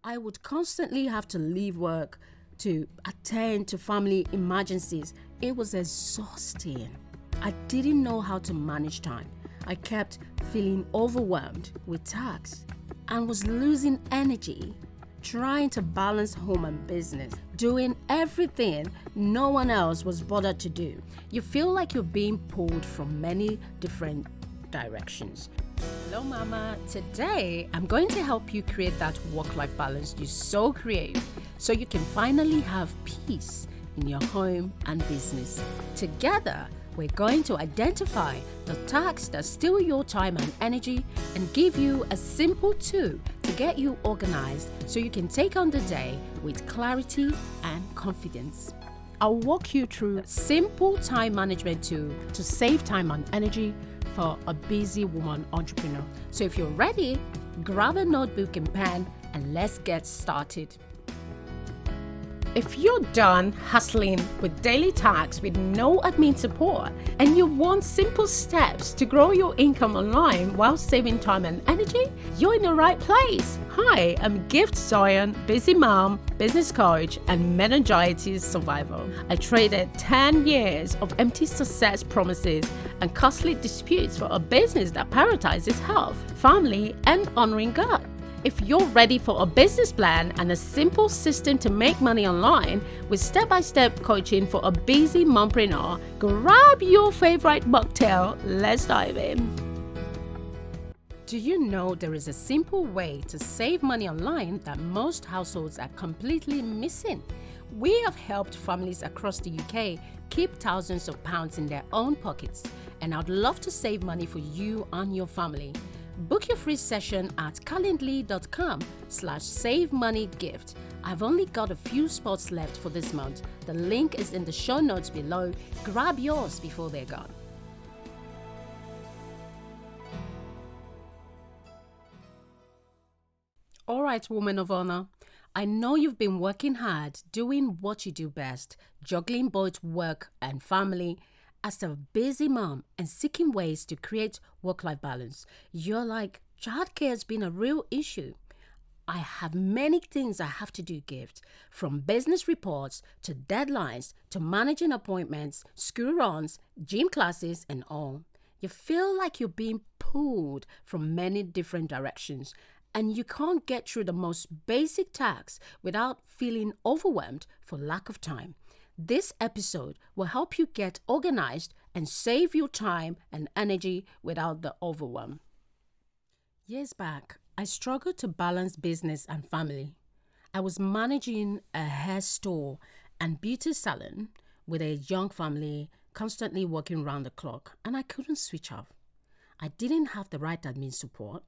I would constantly have to leave work to attend to family emergencies. It was exhausting. I didn't know how to manage time. I kept feeling overwhelmed with tasks and was losing energy trying to balance home and business, doing everything no one else was bothered to do. You feel like you're being pulled from many different directions. Hello, Mama. Today, I'm going to help you create that work-life balance you so crave so you can finally have peace in your home and business. Together, we're going to identify the tasks that steal your time and energy and give you a simple tool to get you organized so you can take on the day with clarity and confidence. I'll walk you through a simple time management tool to save time and energy for a busy woman entrepreneur. So if you're ready, grab a notebook and pen and let's get started. If you're done hustling with daily tasks with no admin support and you want simple steps to grow your income online while saving time and energy, you're in the right place. Hi, I'm Gift Zion, busy mom, business coach, and meningitis survivor. I traded 10 years of empty success promises and costly disputes for a business that prioritizes health, family, and honoring God. If you're ready for a business plan and a simple system to make money online with step-by-step coaching for a busy mompreneur, grab your favorite mocktail. Let's dive in. Do you know there is a simple way to save money online that most households are completely missing? We have helped families across the UK keep thousands of pounds in their own pockets, and I'd love to save money for you and your family. Book your free session at calendly.com/savemoneygift. I've only got a few spots left for this month. The link is in the show notes below. Grab yours before they're gone. All right, woman of honor. I know you've been working hard, doing what you do best, juggling both work and family. As a busy mom and seeking ways to create work-life balance, you're like, childcare has been a real issue. I have many things I have to do, Gift, from business reports to deadlines to managing appointments, school runs, gym classes, and all. You feel like you're being pulled from many different directions, and you can't get through the most basic tasks without feeling overwhelmed for lack of time. This episode will help you get organized and save your time and energy without the overwhelm. Years back, I struggled to balance business and family. I was managing a hair store and beauty salon with a young family, constantly working round the clock, and I couldn't switch off. I didn't have the right admin support.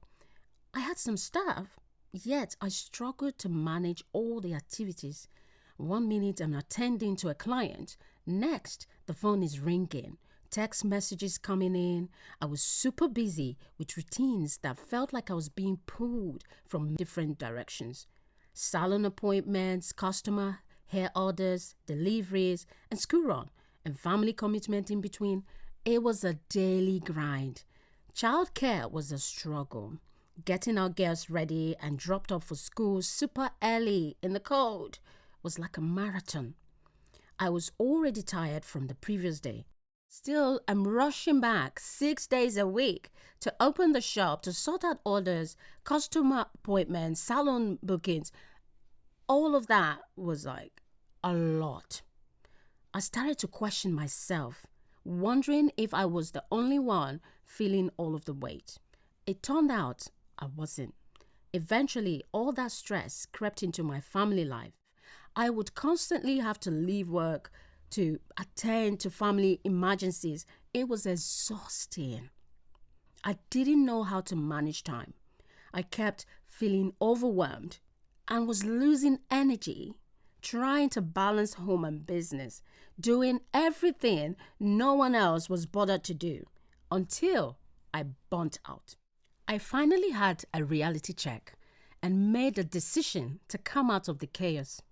I had some staff, yet I struggled to manage all the activities. 1 minute I'm attending to a client, next the phone is ringing, text messages coming in. I was super busy with routines that felt like I was being pulled from different directions. Salon appointments, customer hair orders, deliveries, and school run, and family commitment in between. It was a daily grind. Childcare was a struggle. Getting our girls ready and dropped off for school super early in the cold was like a marathon. I was already tired from the previous day. Still, I'm rushing back 6 days a week to open the shop, to sort out orders, customer appointments, salon bookings. All of that was like a lot. I started to question myself, wondering if I was the only one feeling all of the weight. It turned out I wasn't. Eventually, all that stress crept into my family life. I would constantly have to leave work to attend to family emergencies. It was exhausting. I didn't know how to manage time. I kept feeling overwhelmed and was losing energy trying to balance home and business, doing everything no one else was bothered to do until I burnt out. I finally had a reality check and made a decision to come out of the chaos.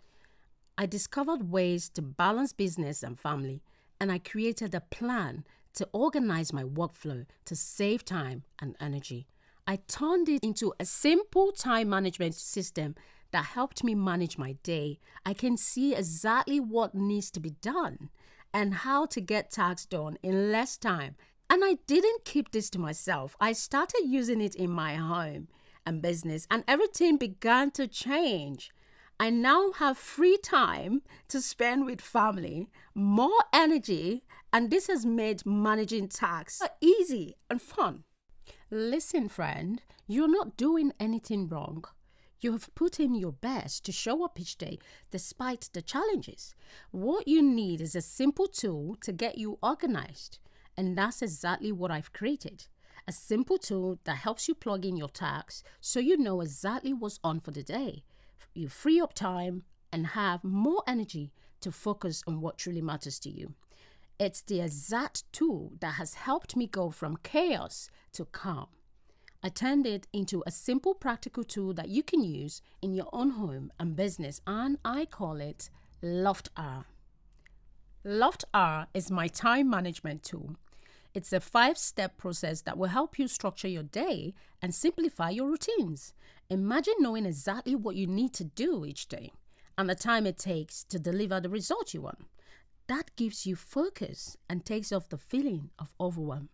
I discovered ways to balance business and family, and I created a plan to organize my workflow to save time and energy. I turned it into a simple time management system that helped me manage my day. I can see exactly what needs to be done and how to get tasks done in less time. And I didn't keep this to myself. I started using it in my home and business, and everything began to change. I now have free time to spend with family, more energy, and this has made managing tasks easy and fun. Listen, friend, you're not doing anything wrong. You have put in your best to show up each day despite the challenges. What you need is a simple tool to get you organized. And that's exactly what I've created. A simple tool that helps you plug in your tasks so you know exactly what's on for the day. You free up time and have more energy to focus on what truly matters to you. It's the exact tool that has helped me go from chaos to calm. I turned it into a simple practical tool that you can use in your own home and business, and I call it Loft R. Loft R is my time management tool. It's a 5-step process that will help you structure your day and simplify your routines. Imagine knowing exactly what you need to do each day and the time it takes to deliver the result you want. That gives you focus and takes off the feeling of overwhelm.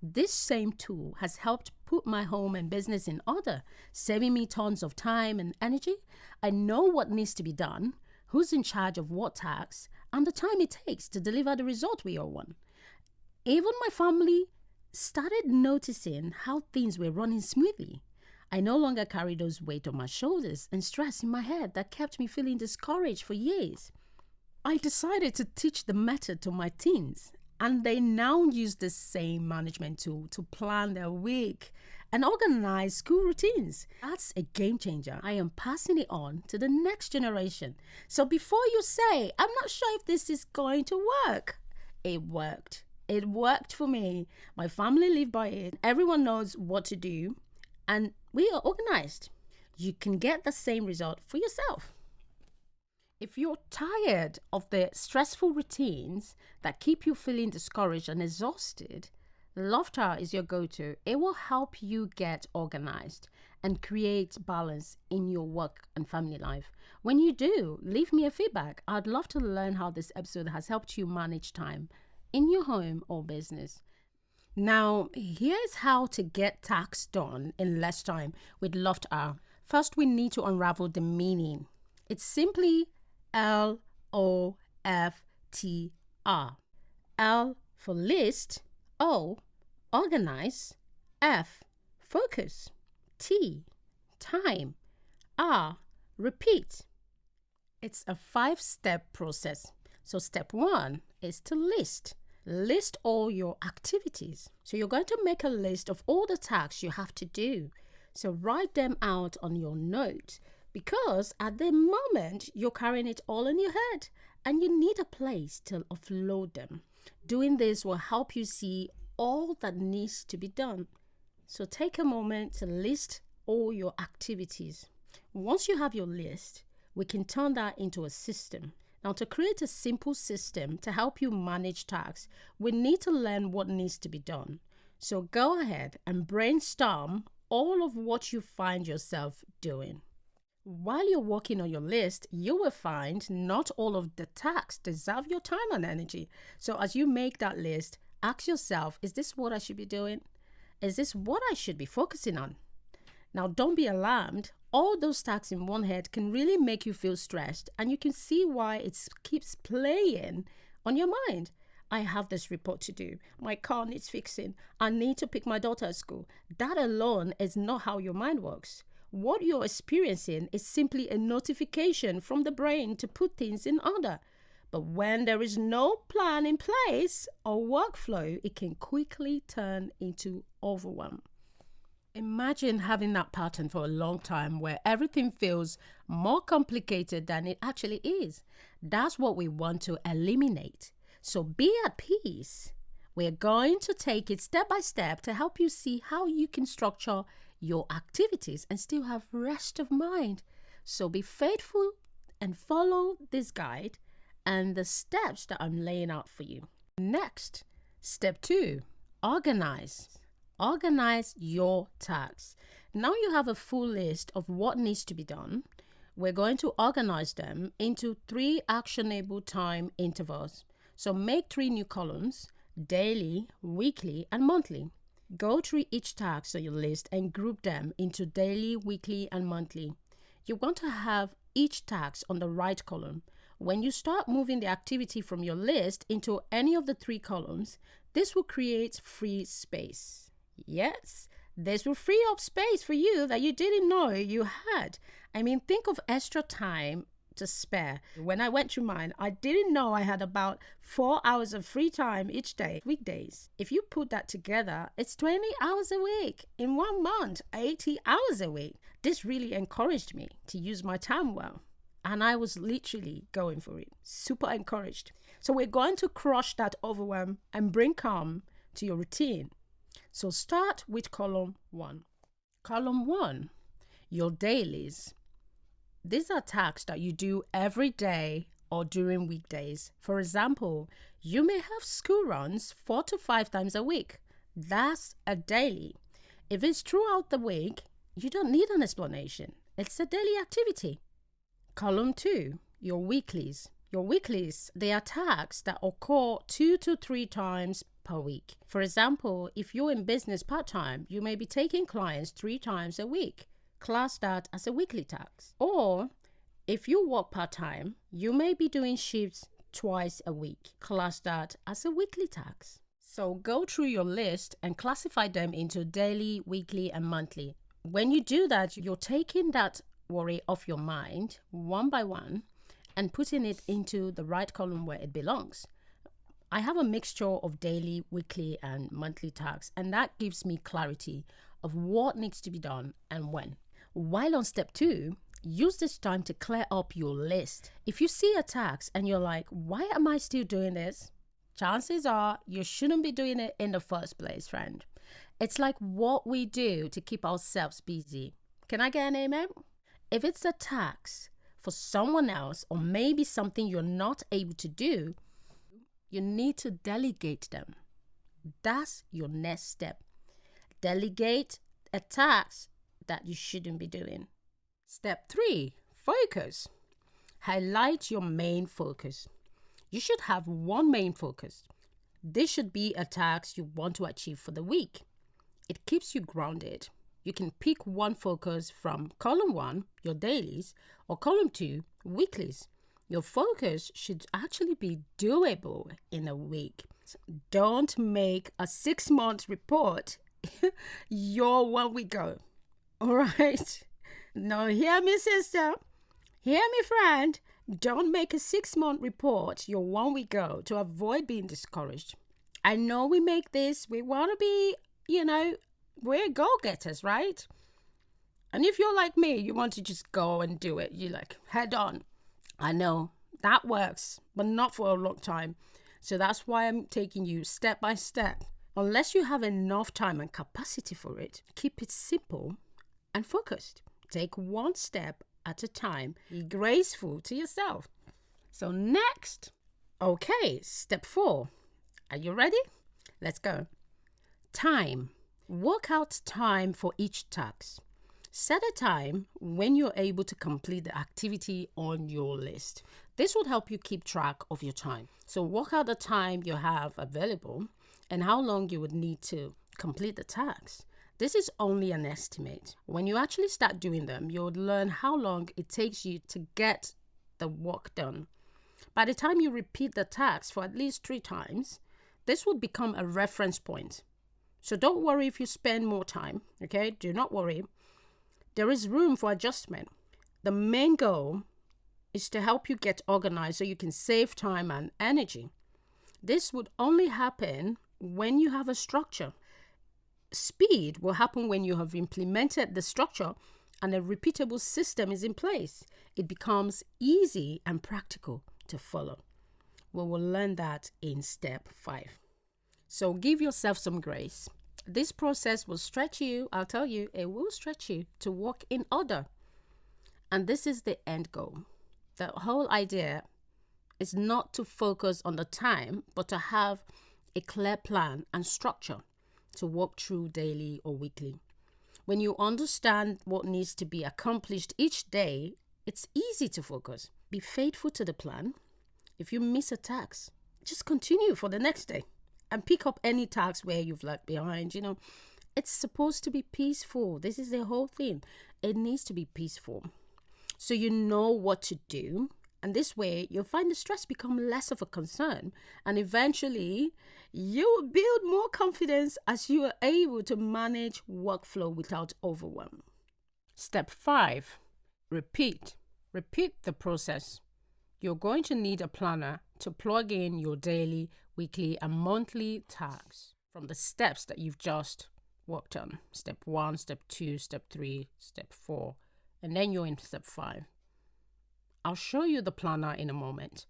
This same tool has helped put my home and business in order, saving me tons of time and energy. I know what needs to be done, who's in charge of what tasks, and the time it takes to deliver the result we all want. Even my family started noticing how things were running smoothly. I no longer carry those weight on my shoulders and stress in my head that kept me feeling discouraged for years. I decided to teach the method to my teens, and they now use the same management tool to plan their week and organize school routines. That's a game changer. I am passing it on to the next generation. So before you say, I'm not sure if this is going to work, it worked. It worked for me. My family live by it. Everyone knows what to do, and we are organized. You can get the same result for yourself. If you're tired of the stressful routines that keep you feeling discouraged and exhausted, Lofter is your go-to. It will help you get organized and create balance in your work and family life. When you do, leave me a feedback. I'd love to learn how this episode has helped you manage time in your home or business. Now, here's how to get tasks done in less time with Lofter. First, we need to unravel the meaning. It's simply LOFTR. L for list, O, organize, F, focus, T, time, R, repeat. It's a 5-step process. So step 1 is to list. List all your activities. So you're going to make a list of all the tasks you have to do. So write them out on your note, because at the moment you're carrying it all in your head and you need a place to offload them. Doing this will help you see all that needs to be done. So take a moment to list all your activities. Once you have your list, we can turn that into a system. Now, to create a simple system to help you manage tasks, we need to learn what needs to be done. So go ahead and brainstorm all of what you find yourself doing. While you're working on your list, you will find not all of the tasks deserve your time and energy. So as you make that list, ask yourself, is this what I should be doing? Is this what I should be focusing on? Now, don't be alarmed. All those tasks in one head can really make you feel stressed, and you can see why it keeps playing on your mind. I have this report to do. My car needs fixing. I need to pick my daughter at school. That alone is not how your mind works. What you're experiencing is simply a notification from the brain to put things in order. But when there is no plan in place or workflow, it can quickly turn into overwhelm. Imagine having that pattern for a long time where everything feels more complicated than it actually is. That's what we want to eliminate. So be at peace. We're going to take it step by step to help you see how you can structure your activities and still have rest of mind. So be faithful and follow this guide and the steps that I'm laying out for you. Next, step 2, organize. Organize your tasks. Now you have a full list of what needs to be done. we're going to organize them into 3 actionable time intervals. So make 3 new columns: daily, weekly, and monthly. Go through each task on your list and group them into daily, weekly, and monthly. You want to have each task on the right column. When you start moving the activity from your list into any of the 3 columns, this will create free space. Yes, this will free up space for you that you didn't know you had. I mean, think of extra time to spare. When I went through mine, I didn't know I had about 4 hours of free time each day, weekdays. If you put that together, it's 20 hours a week. In 1 month, 80 hours a week. This really encouraged me to use my time well. And I was literally going for it. Super encouraged. So we're going to crush that overwhelm and bring calm to your routine. So start with column 1. Column 1, your dailies. These are tasks that you do every day or during weekdays. For example, you may have school runs 4 to 5 times a week. That's a daily. If it's throughout the week, you don't need an explanation. It's a daily activity. Column 2, your weeklies. Your weeklies, they are tasks that occur 2 to 3 times per week. For example, if you're in business part-time, you may be taking clients 3 times a week. Class that as a weekly task. Or if you work part-time, you may be doing shifts twice a week. Class that as a weekly task. So go through your list and classify them into daily, weekly, and monthly. When you do that, you're taking that worry off your mind one by one and putting it into the right column where it belongs. I have a mixture of daily, weekly, and monthly tasks, and that gives me clarity of what needs to be done and when. While on step 2, use this time to clear up your list. If you see a task and you're like, why am I still doing this? Chances are you shouldn't be doing it in the first place, friend. It's like what we do to keep ourselves busy. Can I get an amen? If it's a task for someone else or maybe something you're not able to do, you need to delegate them. That's your next step. Delegate a task that you shouldn't be doing. Step 3, focus. Highlight your main focus. You should have one main focus. This should be a task you want to achieve for the week. It keeps you grounded. You can pick one focus from column 1, your dailies, or column 2, weeklies. Your focus should actually be doable in a week. Don't make a 6-month report your 1 week go. All right? Now, hear me, sister. Hear me, friend. Don't make a 6-month report your 1 week go to avoid being discouraged. I know we make this. We want to be, we're go-getters, right? And if you're like me, you want to just go and do it. You like head on. I know that works, but not for a long time. So that's why I'm taking you step by step. Unless you have enough time and capacity for it, keep it simple and focused. Take one step at a time. Be graceful to yourself. So next, okay, step 4. Are you ready? Let's go. Time. Work out time for each task. Set a time when you're able to complete the activity on your list. This will help you keep track of your time. So work out the time you have available and how long you would need to complete the tasks. This is only an estimate. When you actually start doing them, you'll learn how long it takes you to get the work done. By the time you repeat the task for at least 3 times, this will become a reference point. So don't worry if you spend more time, okay? Do not worry. There is room for adjustment. The main goal is to help you get organized so you can save time and energy. This would only happen when you have a structure. Speed will happen when you have implemented the structure and a repeatable system is in place. It becomes easy and practical to follow. We will learn that in step 5. So give yourself some grace. This process will stretch you. I'll tell you, it will stretch you to walk in order. And this is the end goal. The whole idea is not to focus on the time, but to have a clear plan and structure to walk through daily or weekly. When you understand what needs to be accomplished each day, It's easy to focus. Be faithful to the plan. If you miss a task, just continue for the next day and pick up any tasks where you've left behind. It's supposed to be peaceful. This is the whole thing. It needs to be peaceful. So you know what to do. And this way, you'll find the stress become less of a concern. And eventually, you will build more confidence as you are able to manage workflow without overwhelm. Step 5, repeat. Repeat the process. You're going to need a planner to plug in your daily, weekly, and monthly tasks from the steps that you've just worked on. Step 1, step 2, step 3, step 4, and then you're in step 5. I'll show you the planner in a moment.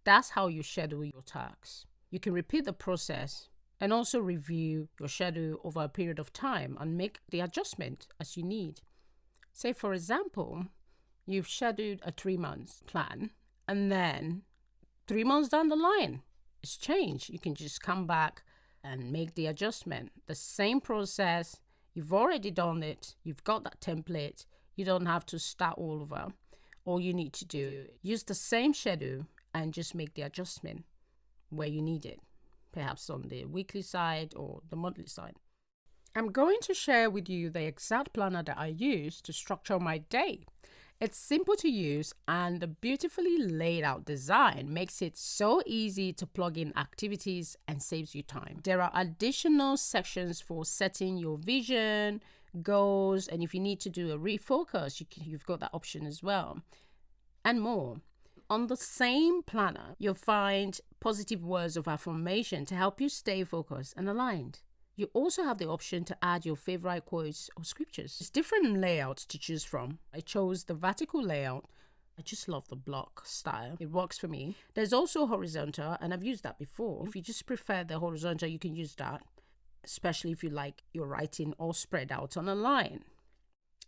That's how you schedule your tasks. You can repeat the process and also review your schedule over a period of time and make the adjustment as you need. Say, for example, you've scheduled a 3-month plan, and then 3 months down the line, it's changed. You can just come back and make the adjustment. The same process, you've already done it, you've got that template, you don't have to start all over. All you need to do, use the same schedule and just make the adjustment where you need it, perhaps on the weekly side or the monthly side. I'm going to share with you the exact planner that I use to structure my day. It's simple to use, and the beautifully laid out design makes it so easy to plug in activities and saves you time. There are additional sections for setting your vision, goals, and if you need to do a refocus, you've got that option as well, and more. On the same planner, you'll find positive words of affirmation to help you stay focused and aligned. You also have the option to add your favorite quotes or scriptures. There's different layouts to choose from. I chose the vertical layout. I just love the block style. It works for me. There's also horizontal, and I've used that before. If you just prefer the horizontal, you can use that, especially if you like your writing all spread out on a line.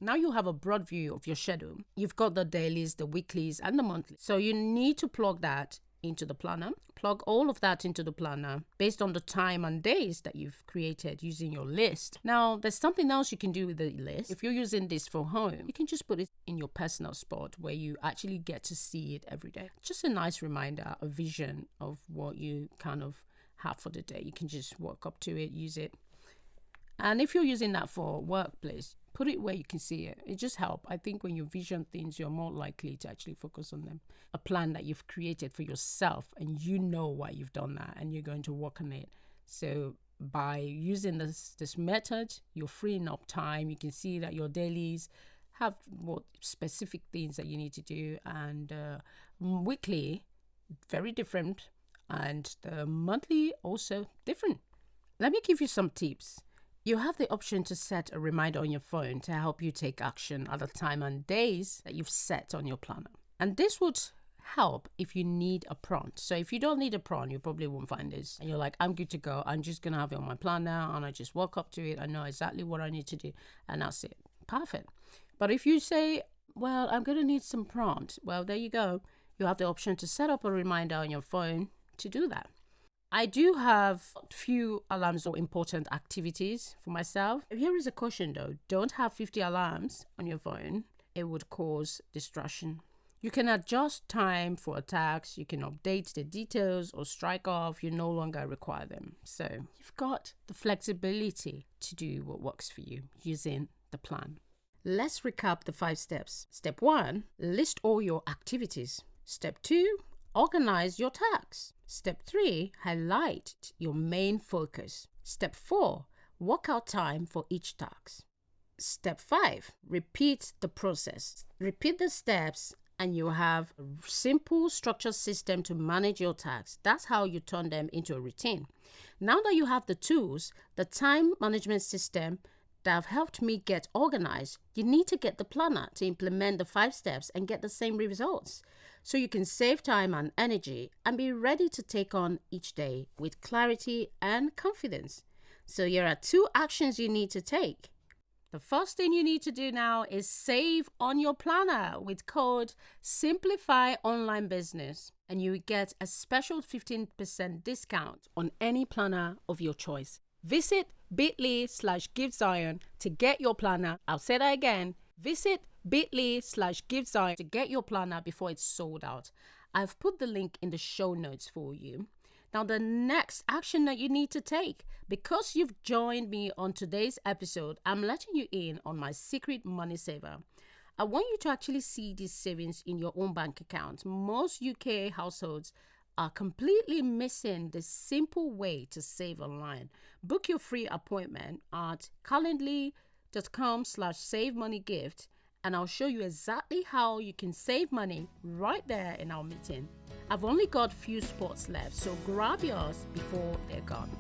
Now you have a broad view of your schedule. You've got the dailies, the weeklies, and the monthlies. So you need to plug that into the planner. Plug all of that into the planner based on the time and days that you've created using your list. Now, there's something else you can do with the list. If you're using this for home, you can just put it in your personal spot where you actually get to see it every day. Just a nice reminder, a vision of what you kind of have for the day. You can just walk up to it, use it. And if you're using that for workplace, put it where you can see it. It just helps. I think when you vision things, you're more likely to actually focus on them. A plan that you've created for yourself, and you know why you've done that, and you're going to work on it. So by using this method, you're freeing up time. You can see that your dailies have what specific things that you need to do, and weekly, very different, and the monthly also different. Let me give you some tips. You have the option to set a reminder on your phone to help you take action at the time and days that you've set on your planner. And this would help if you need a prompt. So if you don't need a prompt, you probably won't find this. And you're like, I'm good to go. I'm just going to have it on my planner, and I just walk up to it. I know exactly what I need to do, and that's it. Perfect. But if you say, well, I'm going to need some prompt, well, there you go. You have the option to set up a reminder on your phone to do that. I do have a few alarms or important activities for myself. Here is a caution though. Don't have 50 alarms on your phone. It would cause distraction. You can adjust time for attacks. You can update the details or strike off. You no longer require them. So you've got the flexibility to do what works for you using the plan. Let's recap the 5 steps. Step 1, list all your activities. Step 2, organize your tasks. Step 3, highlight your main focus. Step 4, work out time for each task. Step 5, repeat the process. Repeat the steps and you have a simple structured system to manage your tasks. That's how you turn them into a routine. Now that you have the tools, the time management system that have helped me get organized, you need to get the planner to implement the 5 steps and get the same results. So you can save time and energy and be ready to take on each day with clarity and confidence. So here are 2 actions you need to take. The first thing you need to do now is save on your planner with code Simplify Online Business, and you will get a special 15% discount on any planner of your choice. Visit bit.ly/GiveZion to get your planner. I'll say that again, Visit bit.ly/givezone to get your planner before it's sold out. I've put the link in the show notes for you. Now, the next action that you need to take, because you've joined me on today's episode, I'm letting you in on my secret money saver. I want you to actually see these savings in your own bank account. Most UK households are completely missing the simple way to save online. Book your free appointment at calendly.com/savemoneygift, and I'll show you exactly how you can save money right there in our meeting. I've only got few spots left, so grab yours before they're gone.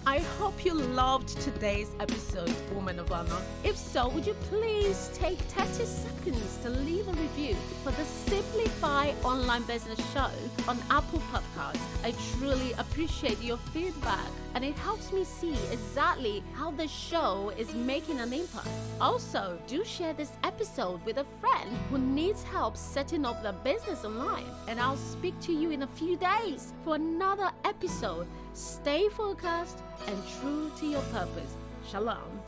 I hope you loved today's episode, Woman of Honor. If so, would you please take 30 seconds to leave a review for the Simplify Online Business Show on Apple Podcasts? I truly appreciate your feedback, and it helps me see exactly how the show is making an impact. Also, do share this episode with a friend who needs help setting up their business online, and I'll speak to you in a few days for another episode. Stay focused and true to your purpose. Shalom.